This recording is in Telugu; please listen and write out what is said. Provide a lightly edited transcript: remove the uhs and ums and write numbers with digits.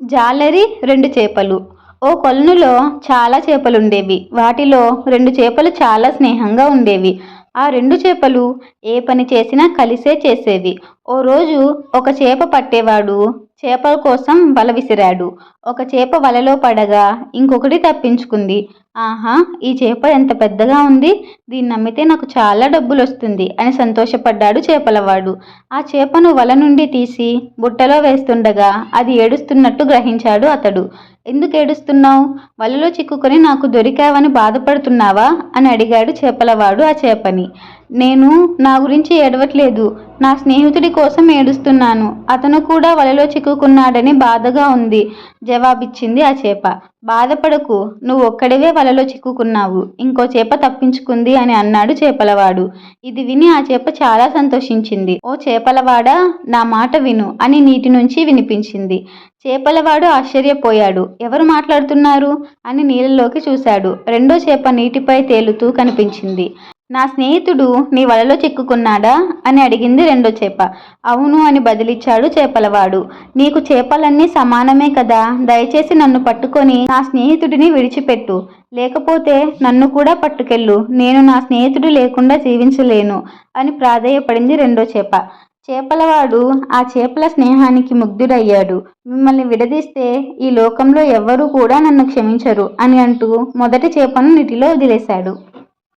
జాలరి 2 చేపలు. ఓ కొలనులో చాలా చేపలుండేవి. వాటిలో 2 చేపలు చాలా స్నేహంగా ఉండేవి. ఆ 2 చేపలు ఏ పని చేసినా కలిసే చేసేవి. ఓ రోజు ఒక చేప పట్టేవాడు చేపల కోసం వల విసిరాడు. ఒక చేప వలలో పడగా ఇంకొకటి తప్పించుకుంది. ఆహా! ఈ చేప ఎంత పెద్దగా ఉంది! దీన్నమ్మితే నాకు చాలా డబ్బులొస్తుంది అని సంతోషపడ్డాడు చేపలవాడు. ఆ చేపను వల నుండి తీసి బుట్టలో వేస్తుండగా అది ఏడుస్తున్నట్టు గ్రహించాడు అతడు. ఎందుకేడుస్తున్నావ్? వలలో చిక్కుకొని నాకు దొరికావని బాధపడుతున్నావా? అని అడిగాడు చేపలవాడు ఆ చేపని. నేను నా గురించి ఏడవట్లేదు. నా స్నేహితుడి కోసం ఏడుస్తున్నాను. అతను కూడా వలలో చిక్కుకున్నాడని బాధగా ఉంది జవాబిచ్చింది ఆ చేప. బాధపడకు, నువ్వొక్కడివే వలలో చిక్కుకున్నావు. ఇంకో చేప తప్పించుకుంది అని అన్నాడు చేపలవాడు. ఇది విని ఆ చేప చాలా సంతోషించింది. ఓ చేపలవాడా, నా మాట విను అని నీటి నుంచి వినిపించింది. చేపలవాడు ఆశ్చర్యపోయాడు. ఎవరు మాట్లాడుతున్నారు అని నీళ్ళలోకి చూశాడు. రెండో చేప నీటిపై తేలుతూ కనిపించింది. నా స్నేహితుడు నీ వలలో చిక్కుకున్నాడా అని అడిగింది రెండో చేప. అవును అని బదిలిచ్చాడు చేపలవాడు. నీకు చేపలన్నీ సమానమే కదా, దయచేసి నన్ను పట్టుకొని నా స్నేహితుడిని విడిచిపెట్టు, లేకపోతే నన్ను కూడా పట్టుకెళ్ళు. నేను నా స్నేహితుడు లేకుండా జీవించలేను అని ప్రాధేయపడింది రెండో చేప. చేపలవాడు ఆ చేపల స్నేహానికి ముగ్ధుడయ్యాడు. మిమ్మల్ని విడదీస్తే ఈ లోకంలో ఎవ్వరూ కూడా నన్ను క్షమించరు అని అంటూ మొదటి చేపను నీటిలో వదిలేశాడు.